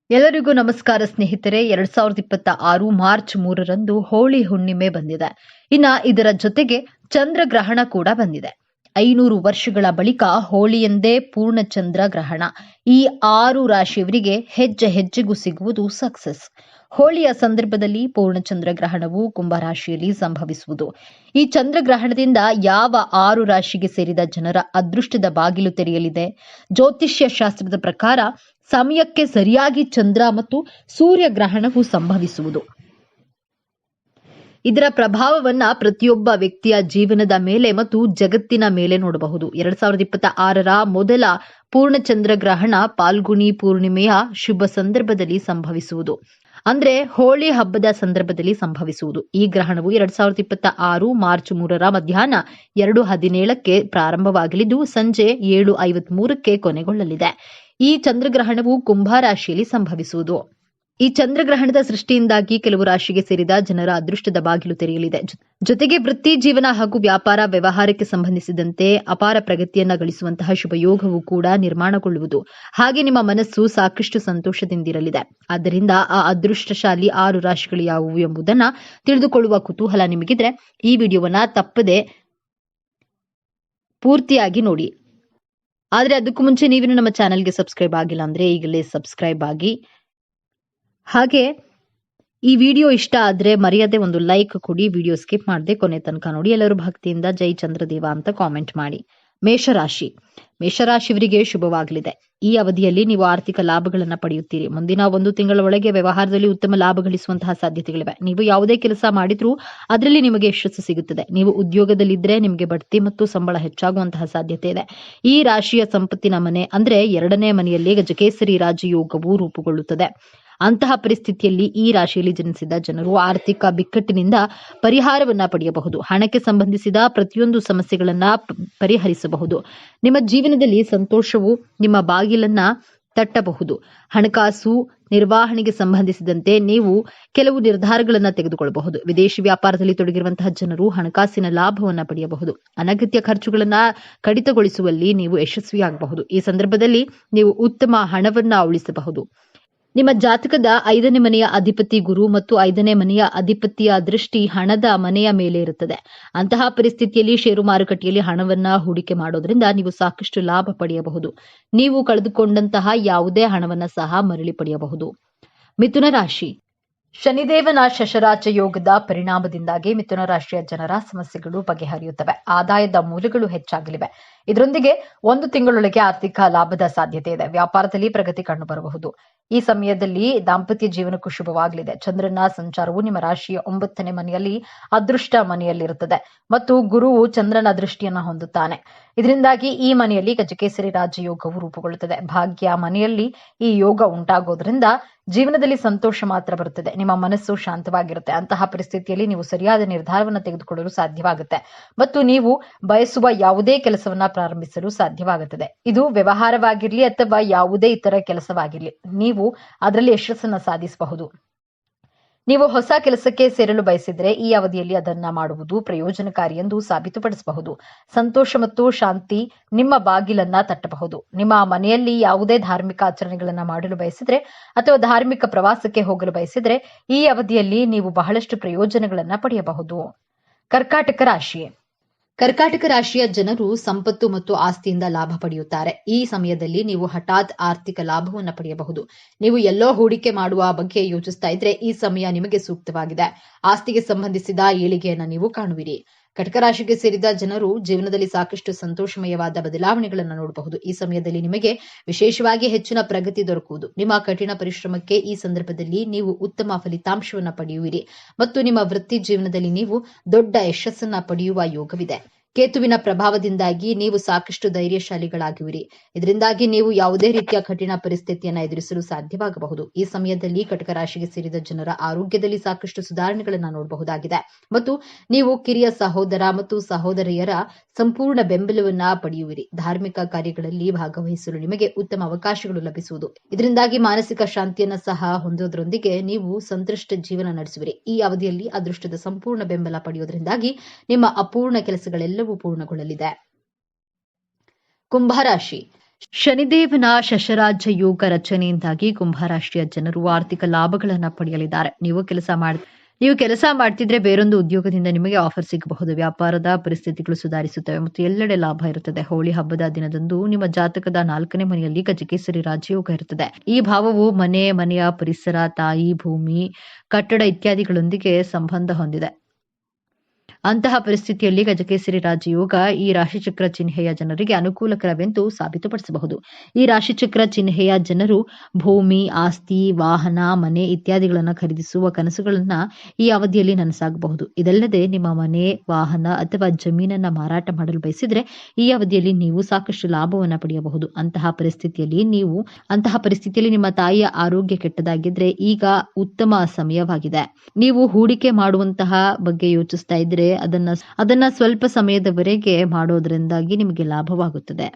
ಎಲ್ಲರಿಗೂ ನಮಸ್ಕಾರ ಸ್ನೇಹಿತರೆ. 2026 ಮಾರ್ಚ್ 3ರಂದು ಹೋಳಿ ಹುಣ್ಣಿಮೆ ಬಂದಿದೆ. ಇದರ ಜೊತೆಗೆ ಚಂದ್ರಗ್ರಹಣ ಕೂಡ ಬಂದಿದೆ. 500 ವರ್ಷಗಳ ಬಳಿಕ ಹೋಳಿಯಂದೇ ಪೂರ್ಣ ಚಂದ್ರ ಗ್ರಹಣ. ಈ 6 ರಾಶಿಯವರಿಗೆ ಹೆಜ್ಜೆ ಹೆಜ್ಜೆಗೂ ಸಿಗುವುದು ಸಕ್ಸಸ್. ಹೋಳಿಯ ಸಂದರ್ಭದಲ್ಲಿ ಪೂರ್ಣ ಚಂದ್ರಗ್ರಹಣವು ಕುಂಭರಾಶಿಯಲ್ಲಿ ಸಂಭವಿಸುವುದು. ಈ ಚಂದ್ರಗ್ರಹಣದಿಂದ ಯಾವ 6 ರಾಶಿಗೆ ಸೇರಿದ ಜನರ ಅದೃಷ್ಟದ ಬಾಗಿಲು ತೆರೆಯಲಿದೆ? ಜ್ಯೋತಿಷ್ಯ ಶಾಸ್ತ್ರದ ಪ್ರಕಾರ ಸಮಯಕ್ಕೆ ಸರಿಯಾಗಿ ಚಂದ್ರ ಮತ್ತು ಸೂರ್ಯ ಗ್ರಹಣವು ಸಂಭವಿಸುವುದು. ಇದರ ಪ್ರಭಾವವನ್ನ ಪ್ರತಿಯೊಬ್ಬ ವ್ಯಕ್ತಿಯ ಜೀವನದ ಮೇಲೆ ಮತ್ತು ಜಗತ್ತಿನ ಮೇಲೆ ನೋಡಬಹುದು. 2026ರ ಮೊದಲ ಪೂರ್ಣಚಂದ್ರ ಗ್ರಹಣ ಪಾಲ್ಗುಣಿ ಪೂರ್ಣಿಮೆಯ ಶುಭ ಸಂದರ್ಭದಲ್ಲಿ ಸಂಭವಿಸುವುದು. ಅಂದ್ರೆ ಹೋಳಿ ಹಬ್ಬದ ಸಂದರ್ಭದಲ್ಲಿ ಸಂಭವಿಸುವುದು. ಈ ಗ್ರಹಣವು 2026 ಮಾರ್ಚ್ 3ರ ಮಧ್ಯಾಹ್ನ 2:17ಕ್ಕೆ ಪ್ರಾರಂಭವಾಗಲಿದ್ದು ಸಂಜೆ 7:53ಕ್ಕೆ ಕೊನೆಗೊಳ್ಳಲಿದೆ. ಈ ಚಂದ್ರಗ್ರಹಣವು ಕುಂಭ ರಾಶಿಯಲ್ಲಿ ಸಂಭವಿಸುವುದು. ಈ ಚಂದ್ರಗ್ರಹಣದ ಸೃಷ್ಟಿಯಿಂದಾಗಿ ಕೆಲವು ರಾಶಿಗೆ ಸೇರಿದ ಜನರ ಅದೃಷ್ಟದ ಬಾಗಿಲು ತೆರೆಯಲಿದೆ. ಜೊತೆಗೆ ವೃತ್ತಿ ಜೀವನ ಹಾಗೂ ವ್ಯಾಪಾರ ವ್ಯವಹಾರಕ್ಕೆ ಸಂಬಂಧಿಸಿದಂತೆ ಅಪಾರ ಪ್ರಗತಿಯನ್ನ ಗಳಿಸುವಂತಹ ಶುಭಯೋಗವು ಕೂಡ ನಿರ್ಮಾಣಗೊಳ್ಳುವುದು. ಹಾಗೆ ನಿಮ್ಮ ಮನಸ್ಸು ಸಾಕಷ್ಟು ಸಂತೋಷದಿಂದಿರಲಿದೆ. ಆದ್ದರಿಂದ ಆ ಅದೃಷ್ಟಶಾಲಿ 6 ರಾಶಿಗಳು ಯಾವುವು ಎಂಬುದನ್ನ ತಿಳಿದುಕೊಳ್ಳುವ ಕುತೂಹಲ ನಿಮಗಿದ್ರೆ ಈ ವಿಡಿಯೋವನ್ನ ತಪ್ಪದೆ ಪೂರ್ತಿಯಾಗಿ ನೋಡಿ. ಆದ್ರೆ ಅದಕ್ಕೂ ಮುಂಚೆ ನೀವಿನ್ನು ನಮ್ಮ ಚಾನೆಲ್ಗೆ ಸಬ್ಸ್ಕ್ರೈಬ್ ಆಗಿಲ್ಲ ಅಂದ್ರೆ ಈಗಲೇ ಸಬ್ಸ್ಕ್ರೈಬ್ ಆಗಿ. ಹಾಗೆ ಈ ವಿಡಿಯೋ ಇಷ್ಟ ಆದ್ರೆ ಮರೆಯದೆ ಒಂದು ಲೈಕ್ ಕೊಡಿ. ವಿಡಿಯೋ ಸ್ಕಿಪ್ ಮಾಡದೆ ಕೊನೆ ತನಕ ನೋಡಿ. ಎಲ್ಲರೂ ಭಕ್ತಿಯಿಂದ ಜೈ ಚಂದ್ರದೇವ ಅಂತ ಕಾಮೆಂಟ್ ಮಾಡಿ. ಮೇಷರಾಶಿಯವರಿಗೆ ಶುಭವಾಗಲಿದೆ. ಈ ಅವಧಿಯಲ್ಲಿ ನೀವು ಆರ್ಥಿಕ ಲಾಭಗಳನ್ನ ಪಡೆಯುತ್ತೀರಿ. ಮುಂದಿನ 1 ತಿಂಗಳ ಒಳಗೆ ವ್ಯವಹಾರದಲ್ಲಿ ಉತ್ತಮ ಲಾಭ ಗಳಿಸುವಂತಹ ಸಾಧ್ಯತೆಗಳಿವೆ. ನೀವು ಯಾವುದೇ ಕೆಲಸ ಮಾಡಿದ್ರೂ ಅದರಲ್ಲಿ ನಿಮಗೆ ಯಶಸ್ಸು ಸಿಗುತ್ತದೆ. ನೀವು ಉದ್ಯೋಗದಲ್ಲಿದ್ದರೆ ನಿಮಗೆ ಬಡ್ತಿ ಮತ್ತು ಸಂಬಳ ಹೆಚ್ಚಾಗುವಂತಹ ಸಾಧ್ಯತೆ ಇದೆ. ಈ ರಾಶಿಯ ಸಂಪತ್ತಿನ ಮನೆ ಅಂದ್ರೆ 2ನೇ ಮನೆಯಲ್ಲಿ ಗಜಕೇಸರಿ ರಾಜಯೋಗವು ರೂಪುಗೊಳ್ಳುತ್ತದೆ. ಅಂತಹ ಪರಿಸ್ಥಿತಿಯಲ್ಲಿ ಈ ರಾಶಿಯಲ್ಲಿ ಜನಿಸಿದ ಜನರು ಆರ್ಥಿಕ ಬಿಕ್ಕಟ್ಟಿನಿಂದ ಪರಿಹಾರವನ್ನ ಪಡೆಯಬಹುದು. ಹಣಕ್ಕೆ ಸಂಬಂಧಿಸಿದ ಪ್ರತಿಯೊಂದು ಸಮಸ್ಯೆಗಳನ್ನ ಪರಿಹರಿಸಬಹುದು. ನಿಮ್ಮ ಜೀವನದಲ್ಲಿ ಸಂತೋಷವು ನಿಮ್ಮ ಬಾಗಿಲನ್ನ ತಟ್ಟಬಹುದು. ಹಣಕಾಸು ನಿರ್ವಹಣೆಗೆ ಸಂಬಂಧಿಸಿದಂತೆ ನೀವು ಕೆಲವು ನಿರ್ಧಾರಗಳನ್ನ ತೆಗೆದುಕೊಳ್ಳಬಹುದು. ವಿದೇಶಿ ವ್ಯಾಪಾರದಲ್ಲಿ ತೊಡಗಿರುವಂತಹ ಜನರು ಹಣಕಾಸಿನ ಲಾಭವನ್ನ ಪಡೆಯಬಹುದು. ಅನಗತ್ಯ ಖರ್ಚುಗಳನ್ನ ಕಡಿತಗೊಳಿಸುವಲ್ಲಿ ನೀವು ಯಶಸ್ವಿಯಾಗಬಹುದು. ಈ ಸಂದರ್ಭದಲ್ಲಿ ನೀವು ಉತ್ತಮ ಹಣವನ್ನ ಉಳಿಸಬಹುದು. ನಿಮ್ಮ ಜಾತಕದ 5ನೇ ಮನೆಯ ಅಧಿಪತಿ ಗುರು ಮತ್ತು 5ನೇ ಮನೆಯ ಅಧಿಪತಿಯ ದೃಷ್ಟಿ ಹಣದ ಮನೆಯ ಮೇಲೆ ಇರುತ್ತದೆ. ಅಂತಹ ಪರಿಸ್ಥಿತಿಯಲ್ಲಿ ಷೇರು ಮಾರುಕಟ್ಟೆಯಲ್ಲಿ ಹಣವನ್ನ ಹೂಡಿಕೆ ಮಾಡೋದ್ರಿಂದ ನೀವು ಸಾಕಷ್ಟು ಲಾಭ ಪಡೆಯಬಹುದು. ನೀವು ಕಳೆದುಕೊಂಡಂತಹ ಯಾವುದೇ ಹಣವನ್ನ ಸಹ ಮರಳಿ ಪಡೆಯಬಹುದು. ಮಿಥುನ ರಾಶಿ. ಶನಿದೇವನ ಶಶರಾಜ ಯೋಗದ ಪರಿಣಾಮದಿಂದಾಗಿ ಮಿಥುನ ರಾಶಿಯ ಜನರ ಸಮಸ್ಯೆಗಳು ಬಗೆಹರಿಯುತ್ತವೆ. ಆದಾಯದ ಮೂಲಗಳು ಹೆಚ್ಚಾಗಲಿವೆ. ಇದರೊಂದಿಗೆ 1 ತಿಂಗಳೊಳಗೆ ಆರ್ಥಿಕ ಲಾಭದ ಸಾಧ್ಯತೆ ಇದೆ. ವ್ಯಾಪಾರದಲ್ಲಿ ಪ್ರಗತಿ ಕಂಡುಬರಬಹುದು. ಈ ಸಮಯದಲ್ಲಿ ದಾಂಪತ್ಯ ಜೀವನಕ್ಕೂ ಶುಭವಾಗಲಿದೆ. ಚಂದ್ರನ ಸಂಚಾರವು ನಿಮ್ಮ ರಾಶಿಯ 9ನೇ ಮನೆಯಲ್ಲಿ ಅದೃಷ್ಟ ಮನೆಯಲ್ಲಿರುತ್ತದೆ ಮತ್ತು ಗುರುವು ಚಂದ್ರನ ದೃಷ್ಟಿಯನ್ನ ಹೊಂದುತ್ತಾನೆ. ಇದರಿಂದಾಗಿ ಈ ಮನೆಯಲ್ಲಿ ಗಜಕೇಸರಿ ರಾಜಯೋಗವು ರೂಪುಗೊಳ್ಳುತ್ತದೆ. ಭಾಗ್ಯ ಮನೆಯಲ್ಲಿ ಈ ಯೋಗ ಉಂಟಾಗೋದ್ರಿಂದ ಜೀವನದಲ್ಲಿ ಸಂತೋಷ ಮಾತ್ರ ಬರುತ್ತದೆ. ನಿಮ್ಮ ಮನಸ್ಸು ಶಾಂತವಾಗಿರುತ್ತೆ. ಅಂತಹ ಪರಿಸ್ಥಿತಿಯಲ್ಲಿ ನೀವು ಸರಿಯಾದ ನಿರ್ಧಾರವನ್ನು ತೆಗೆದುಕೊಳ್ಳಲು ಸಾಧ್ಯವಾಗುತ್ತೆ ಮತ್ತು ನೀವು ಬಯಸುವ ಯಾವುದೇ ಕೆಲಸವನ್ನ ಪ್ರಾರಂಭಿಸಲು ಸಾಧ್ಯವಾಗುತ್ತದೆ. ಇದು ವ್ಯವಹಾರವಾಗಿರ್ಲಿ ಅಥವಾ ಯಾವುದೇ ಇತರ ಕೆಲಸವಾಗಿರ್ಲಿ, ನೀವು ಅದರಲ್ಲಿ ಯಶಸ್ಸನ್ನು ಸಾಧಿಸಬಹುದು. ನೀವು ಹೊಸ ಕೆಲಸಕ್ಕೆ ಸೇರಲು ಬಯಸಿದ್ರೆ ಈ ಅವಧಿಯಲ್ಲಿ ಅದನ್ನ ಮಾಡುವುದು ಪ್ರಯೋಜನಕಾರಿ ಎಂದು ಸಾಬೀತುಪಡಿಸಬಹುದು. ಸಂತೋಷ ಮತ್ತು ಶಾಂತಿ ನಿಮ್ಮ ಬಾಗಿಲನ್ನ ತಟ್ಟಬಹುದು. ನಿಮ್ಮ ಮನೆಯಲ್ಲಿ ಯಾವುದೇ ಧಾರ್ಮಿಕ ಆಚರಣೆಗಳನ್ನ ಮಾಡಲು ಬಯಸಿದ್ರೆ ಅಥವಾ ಧಾರ್ಮಿಕ ಪ್ರವಾಸಕ್ಕೆ ಹೋಗಲು ಬಯಸಿದ್ರೆ ಈ ಅವಧಿಯಲ್ಲಿ ನೀವು ಬಹಳಷ್ಟು ಪ್ರಯೋಜನಗಳನ್ನ ಪಡೆಯಬಹುದು. ಕರ್ಕಾಟಕ ರಾಶಿಯ ಜನರು ಸಂಪತ್ತು ಮತ್ತು ಆಸ್ತಿಯಿಂದ ಲಾಭ ಪಡೆಯುತ್ತಾರೆ. ಈ ಸಮಯದಲ್ಲಿ ನೀವು ಹಠಾತ್ ಆರ್ಥಿಕ ಲಾಭವನ್ನು ಪಡೆಯಬಹುದು. ನೀವು ಎಲ್ಲೋ ಹೂಡಿಕೆ ಮಾಡುವ ಬಗ್ಗೆ ಯೋಚಿಸ್ತಾ ಇದ್ರೆ ಈ ಸಮಯ ನಿಮಗೆ ಸೂಕ್ತವಾಗಿದೆ. ಆಸ್ತಿಗೆ ಸಂಬಂಧಿಸಿದ ಏಳಿಗೆಯನ್ನು ನೀವು ಕಾಣುವಿರಿ. ಕಟಕ ರಾಶಿಗೆ ಸೇರಿದ ಜನರು ಜೀವನದಲ್ಲಿ ಸಾಕಷ್ಟು ಸಂತೋಷಮಯವಾದ ಬದಲಾವಣೆಗಳನ್ನು ನೋಡಬಹುದು. ಈ ಸಮಯದಲ್ಲಿ ನಿಮಗೆ ವಿಶೇಷವಾಗಿ ಹೆಚ್ಚಿನ ಪ್ರಗತಿ ದೊರಕುವುದು. ನಿಮ್ಮ ಕಠಿಣ ಪರಿಶ್ರಮಕ್ಕೆ ಈ ಸಂದರ್ಭದಲ್ಲಿ ನೀವು ಉತ್ತಮ ಫಲಿತಾಂಶವನ್ನು ಪಡೆಯುವಿರಿ ಮತ್ತು ನಿಮ್ಮ ವೃತ್ತಿ ಜೀವನದಲ್ಲಿ ನೀವು ದೊಡ್ಡ ಯಶಸ್ಸನ್ನ ಪಡೆಯುವ ಯೋಗವಿದೆ. ಕೇತುವಿನ ಪ್ರಭಾವದಿಂದಾಗಿ ನೀವು ಸಾಕಷ್ಟು ಧೈರ್ಯಶಾಲಿಗಳಾಗುವಿರಿ. ಇದರಿಂದಾಗಿ ನೀವು ಯಾವುದೇ ರೀತಿಯ ಕಠಿಣ ಪರಿಸ್ಥಿತಿಯನ್ನು ಎದುರಿಸಲು ಸಾಧ್ಯವಾಗಬಹುದು. ಈ ಸಮಯದಲ್ಲಿ ಕಟಕ ರಾಶಿಗೆ ಸೇರಿದ ಜನರ ಆರೋಗ್ಯದಲ್ಲಿ ಸಾಕಷ್ಟು ಸುಧಾರಣೆಗಳನ್ನು ನೋಡಬಹುದಾಗಿದೆ ಮತ್ತು ನೀವು ಕಿರಿಯ ಸಹೋದರ ಮತ್ತು ಸಹೋದರಿಯರ ಸಂಪೂರ್ಣ ಬೆಂಬಲವನ್ನ ಪಡೆಯುವಿರಿ. ಧಾರ್ಮಿಕ ಕಾರ್ಯಗಳಲ್ಲಿ ಭಾಗವಹಿಸಲು ನಿಮಗೆ ಉತ್ತಮ ಅವಕಾಶಗಳು ಲಭಿಸುವುದು. ಇದರಿಂದಾಗಿ ಮಾನಸಿಕ ಶಾಂತಿಯನ್ನ ಸಹ ಹೊಂದೋದ್ರೊಂದಿಗೆ ನೀವು ಸಂತೃಷ್ಟ ಜೀವನ ನಡೆಸುವಿರಿ. ಈ ಅವಧಿಯಲ್ಲಿ ಅದೃಷ್ಟದ ಸಂಪೂರ್ಣ ಬೆಂಬಲ ಪಡೆಯುವುದರಿಂದಾಗಿ ನಿಮ್ಮ ಅಪೂರ್ಣ ಕೆಲಸಗಳೆಲ್ಲವೂ ಪೂರ್ಣಗೊಳ್ಳಲಿದೆ. ಕುಂಭರಾಶಿ. ಶನಿದೇವನ ಶಶರಾಜ್ಯ ಯೋಗ ರಚನೆಯಿಂದಾಗಿ ಕುಂಭರಾಶಿಯ ಜನರು ಆರ್ಥಿಕ ಲಾಭಗಳನ್ನು ಪಡೆಯಲಿದ್ದಾರೆ. ನೀವು ಕೆಲಸ ಮಾಡ್ತಿದ್ರೆ ಬೇರೊಂದು ಉದ್ಯೋಗದಿಂದ ನಿಮಗೆ ಆಫರ್ ಸಿಗಬಹುದು. ವ್ಯಾಪಾರದ ಪರಿಸ್ಥಿತಿಗಳು ಸುಧಾರಿಸುತ್ತವೆ ಮತ್ತು ಎಲ್ಲೆಡೆ ಲಾಭ ಇರುತ್ತದೆ. ಹೋಳಿ ಹಬ್ಬದ ದಿನದಂದು ನಿಮ್ಮ ಜಾತಕದ 4ನೇ ಮನೆಯಲ್ಲಿ ಗಜಕೇಸರಿ ರಾಜಯೋಗ ಇರುತ್ತದೆ. ಈ ಭಾವವು ಮನೆಯ ಪರಿಸರ, ತಾಯಿ, ಭೂಮಿ, ಕಟ್ಟಡ ಇತ್ಯಾದಿಗಳೊಂದಿಗೆ ಸಂಬಂಧ ಹೊಂದಿದೆ. ಅಂತಹ ಪರಿಸ್ಥಿತಿಯಲ್ಲಿ ಗಜಕೇಸರಿ ರಾಜಯೋಗ ಈ ರಾಶಿಚಕ್ರ ಚಿಹ್ನೆಯ ಜನರಿಗೆ ಅನುಕೂಲಕರವೆಂದು ಸಾಬೀತುಪಡಿಸಬಹುದು. ಈ ರಾಶಿಚಕ್ರ ಚಿಹ್ನೆಯ ಜನರು ಭೂಮಿ, ಆಸ್ತಿ, ವಾಹನ, ಮನೆ ಇತ್ಯಾದಿಗಳನ್ನು ಖರೀದಿಸುವ ಕನಸುಗಳನ್ನ ಈ ಅವಧಿಯಲ್ಲಿ ನನಸಾಗಬಹುದು. ಇದಲ್ಲದೆ ನಿಮ್ಮ ಮನೆ, ವಾಹನ ಅಥವಾ ಜಮೀನನ್ನ ಮಾರಾಟ ಮಾಡಲು ಬಯಸಿದ್ರೆ ಈ ಅವಧಿಯಲ್ಲಿ ನೀವು ಸಾಕಷ್ಟು ಲಾಭವನ್ನ ಪಡೆಯಬಹುದು. ಅಂತಹ ಪರಿಸ್ಥಿತಿಯಲ್ಲಿ ನಿಮ್ಮ ತಾಯಿಯ ಆರೋಗ್ಯ ಕೆಟ್ಟದಾಗಿದ್ರೆ ಈಗ ಉತ್ತಮ ಸಮಯವಾಗಿದೆ. ನೀವು ಹೂಡಿಕೆ ಮಾಡುವಂತಹ ಬಗ್ಗೆ ಯೋಚಿಸ್ತಾ ಇದ್ರೆ ಅದನ್ನ ಸ್ವಲ್ಪ ಸಮಯದವರೆಗೆ ಮಾಡೋದ್ರಿಂದಾಗಿ ನಿಮಗೆ ಲಾಭವಾಗುತ್ತದೆ.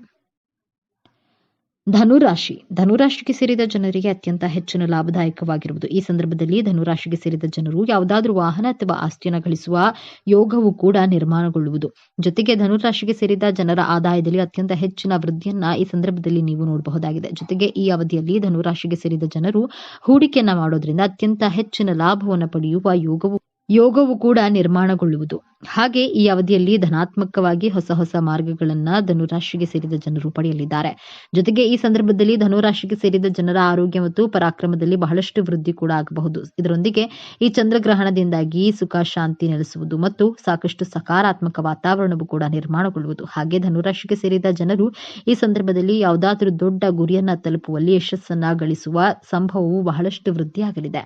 ಧನುರಾಶಿಗೆ ಸೇರಿದ ಜನರಿಗೆ ಅತ್ಯಂತ ಹೆಚ್ಚಿನ ಲಾಭದಾಯಕವಾಗಿರುವುದು. ಈ ಸಂದರ್ಭದಲ್ಲಿ ಧನುರಾಶಿಗೆ ಸೇರಿದ ಜನರು ಯಾವುದಾದ್ರೂ ವಾಹನ ಅಥವಾ ಆಸ್ತಿಯನ್ನು ಗಳಿಸುವ ಯೋಗವು ಕೂಡ ನಿರ್ಮಾಣಗೊಳ್ಳುವುದು. ಜೊತೆಗೆ ಧನುರಾಶಿಗೆ ಸೇರಿದ ಜನರ ಆದಾಯದಲ್ಲಿ ಅತ್ಯಂತ ಹೆಚ್ಚಿನ ವೃದ್ಧಿಯನ್ನ ಈ ಸಂದರ್ಭದಲ್ಲಿ ನೀವು ನೋಡಬಹುದಾಗಿದೆ. ಜೊತೆಗೆ ಈ ಅವಧಿಯಲ್ಲಿ ಧನುರಾಶಿಗೆ ಸೇರಿದ ಜನರು ಹೂಡಿಕೆಯನ್ನ ಮಾಡೋದ್ರಿಂದ ಅತ್ಯಂತ ಹೆಚ್ಚಿನ ಲಾಭವನ್ನು ಪಡೆಯುವ ಯೋಗವು ಕೂಡ ನಿರ್ಮಾಣಗೊಳ್ಳುವುದು. ಹಾಗೆ ಈ ಅವಧಿಯಲ್ಲಿ ಧನಾತ್ಮಕವಾಗಿ ಹೊಸ ಮಾರ್ಗಗಳನ್ನ ಧನುರಾಶಿಗೆ ಸೇರಿದ ಜನರು ಪಡೆಯಲಿದ್ದಾರೆ. ಜೊತೆಗೆ ಈ ಸಂದರ್ಭದಲ್ಲಿ ಧನುರಾಶಿಗೆ ಸೇರಿದ ಜನರ ಆರೋಗ್ಯ ಮತ್ತು ಪರಾಕ್ರಮದಲ್ಲಿ ಬಹಳಷ್ಟು ವೃದ್ಧಿ ಕೂಡ ಆಗಬಹುದು. ಇದರೊಂದಿಗೆ ಈ ಚಂದ್ರಗ್ರಹಣದಿಂದಾಗಿ ಸುಖ, ಶಾಂತಿ ನೆಲೆಸುವುದು ಮತ್ತು ಸಾಕಷ್ಟು ಸಕಾರಾತ್ಮಕ ವಾತಾವರಣವು ಕೂಡ ನಿರ್ಮಾಣಗೊಳ್ಳುವುದು. ಹಾಗೆ ಧನುರಾಶಿಗೆ ಸೇರಿದ ಜನರು ಈ ಸಂದರ್ಭದಲ್ಲಿ ಯಾವುದಾದ್ರೂ ದೊಡ್ಡ ಗುರಿಯನ್ನ ತಲುಪುವಲ್ಲಿ ಯಶಸ್ಸನ್ನ ಗಳಿಸುವ ಸಂಭವವು ಬಹಳಷ್ಟು ವೃದ್ಧಿಯಾಗಲಿದೆ.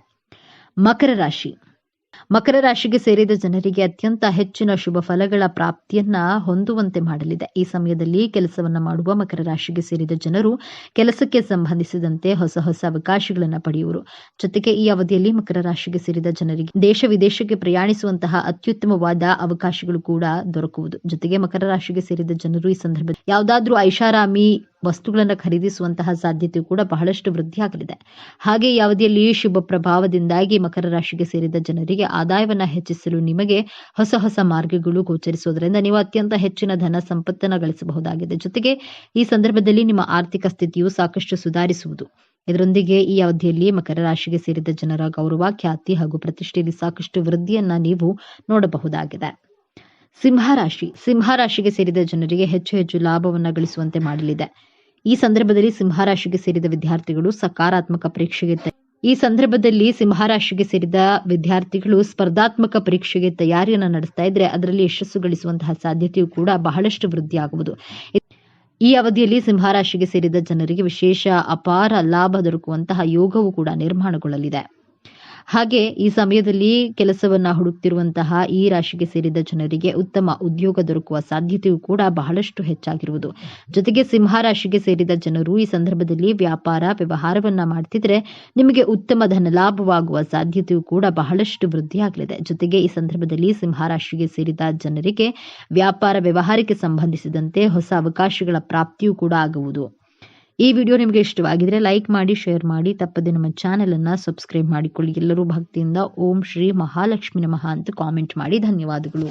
ಮಕರ ರಾಶಿಗೆ ಸೇರಿದ ಜನರಿಗೆ ಅತ್ಯಂತ ಹೆಚ್ಚಿನ ಶುಭ ಫಲಗಳ ಪ್ರಾಪ್ತಿಯನ್ನ ಹೊಂದುವಂತೆ ಮಾಡಲಿದೆ. ಈ ಸಮಯದಲ್ಲಿ ಕೆಲಸವನ್ನ ಮಾಡುವ ಮಕರ ರಾಶಿಗೆ ಸೇರಿದ ಜನರು ಕೆಲಸಕ್ಕೆ ಸಂಬಂಧಿಸಿದಂತೆ ಹೊಸ ಅವಕಾಶಗಳನ್ನು ಪಡೆಯುವರು. ಜೊತೆಗೆ ಈ ಅವಧಿಯಲ್ಲಿ ಮಕರ ರಾಶಿಗೆ ಸೇರಿದ ಜನರಿಗೆ ದೇಶ ವಿದೇಶಕ್ಕೆ ಪ್ರಯಾಣಿಸುವಂತಹ ಅತ್ಯುತ್ತಮವಾದ ಅವಕಾಶಗಳು ಕೂಡ ದೊರಕುವುದು. ಜೊತೆಗೆ ಮಕರ ರಾಶಿಗೆ ಸೇರಿದ ಜನರು ಈ ಸಂದರ್ಭದಲ್ಲಿ ಯಾವುದಾದ್ರೂ ಐಷಾರಾಮಿ ವಸ್ತುಗಳನ್ನು ಖರೀದಿಸುವಂತಹ ಸಾಧ್ಯತೆ ಕೂಡ ಬಹಳಷ್ಟು ವೃದ್ಧಿಯಾಗಲಿದೆ. ಹಾಗೆ ಈ ಅವಧಿಯಲ್ಲಿ ಶುಭ ಪ್ರಭಾವದಿಂದಾಗಿ ಮಕರ ರಾಶಿಗೆ ಸೇರಿದ ಜನರಿಗೆ ಆದಾಯವನ್ನ ಹೆಚ್ಚಿಸಲು ನಿಮಗೆ ಹೊಸ ಮಾರ್ಗಗಳು ಗೋಚರಿಸುವುದರಿಂದ ನೀವು ಅತ್ಯಂತ ಹೆಚ್ಚಿನ ಧನ ಸಂಪತ್ತನ್ನು ಗಳಿಸಬಹುದಾಗಿದೆ. ಜೊತೆಗೆ ಈ ಸಂದರ್ಭದಲ್ಲಿ ನಿಮ್ಮ ಆರ್ಥಿಕ ಸ್ಥಿತಿಯು ಸಾಕಷ್ಟು ಸುಧಾರಿಸುವುದು. ಇದರೊಂದಿಗೆ ಈ ಅವಧಿಯಲ್ಲಿ ಮಕರ ರಾಶಿಗೆ ಸೇರಿದ ಜನರ ಗೌರವ, ಖ್ಯಾತಿ ಹಾಗೂ ಪ್ರತಿಷ್ಠೆಯಲ್ಲಿ ಸಾಕಷ್ಟು ವೃದ್ಧಿಯನ್ನ ನೀವು ನೋಡಬಹುದಾಗಿದೆ. ಸಿಂಹರಾಶಿಗೆ ಸೇರಿದ ಜನರಿಗೆ ಹೆಚ್ಚು ಲಾಭವನ್ನ ಗಳಿಸುವಂತೆ ಮಾಡಲಿದೆ. ಈ ಸಂದರ್ಭದಲ್ಲಿ ಸಿಂಹರಾಶಿಗೆ ಸೇರಿದ ವಿದ್ಯಾರ್ಥಿಗಳು ಸ್ಪರ್ಧಾತ್ಮಕ ಪರೀಕ್ಷೆಗೆ ತಯಾರಿಯನ್ನು ನಡೆಸ್ತಾ ಇದ್ರೆ ಅದರಲ್ಲಿ ಯಶಸ್ಸು ಗಳಿಸುವಂತಹ ಸಾಧ್ಯತೆಯು ಕೂಡ ಬಹಳಷ್ಟು ವೃದ್ಧಿಯಾಗುವುದು. ಈ ಅವಧಿಯಲ್ಲಿ ಸಿಂಹರಾಶಿಗೆ ಸೇರಿದ ಜನರಿಗೆ ವಿಶೇಷ ಅಪಾರ ಲಾಭ ದೊರಕುವಂತಹ ಯೋಗವು ಕೂಡ ನಿರ್ಮಾಣಗೊಳ್ಳಲಿದೆ. ಹಾಗೆ ಈ ಸಮಯದಲ್ಲಿ ಕೆಲಸವನ್ನ ಹುಡುಕ್ತಿರುವಂತಹ ಈ ರಾಶಿಗೆ ಸೇರಿದ ಜನರಿಗೆ ಉತ್ತಮ ಉದ್ಯೋಗ ದೊರಕುವ ಸಾಧ್ಯತೆಯು ಕೂಡ ಬಹಳಷ್ಟು ಹೆಚ್ಚಾಗಿರುವುದು. ಜೊತೆಗೆ ಸಿಂಹರಾಶಿಗೆ ಸೇರಿದ ಜನರು ಈ ಸಂದರ್ಭದಲ್ಲಿ ವ್ಯವಹಾರವನ್ನ ಮಾಡ್ತಿದ್ರೆ ನಿಮಗೆ ಉತ್ತಮ ಧನ ಲಾಭವಾಗುವ ಸಾಧ್ಯತೆಯು ಕೂಡ ಬಹಳಷ್ಟು ವೃದ್ಧಿಯಾಗಲಿದೆ. ಜೊತೆಗೆ ಈ ಸಂದರ್ಭದಲ್ಲಿ ಸಿಂಹರಾಶಿಗೆ ಸೇರಿದ ಜನರಿಗೆ ವ್ಯವಹಾರಕ್ಕೆ ಸಂಬಂಧಿಸಿದಂತೆ ಹೊಸ ಅವಕಾಶಗಳ ಪ್ರಾಪ್ತಿಯೂ ಕೂಡ ಆಗುವುದು. ಈ ವಿಡಿಯೋ ನಿಮಗೆ ಇಷ್ಟವಾಗಿದ್ರೆ ಲೈಕ್ ಮಾಡಿ, ಶೇರ್ ಮಾಡಿ, ತಪ್ಪದೆ ನಮ್ಮ ಚಾನೆಲ್ ಅನ್ನ ಸಬ್ಸ್ಕ್ರೈಬ್ ಮಾಡಿಕೊಳ್ಳಿ. ಎಲ್ಲರೂ ಭಕ್ತಿಯಿಂದ ಓಂ ಶ್ರೀ ಮಹಾಲಕ್ಷ್ಮಿ ನಮಃ ಅಂತ ಕಾಮೆಂಟ್ ಮಾಡಿ. ಧನ್ಯವಾದಗಳು.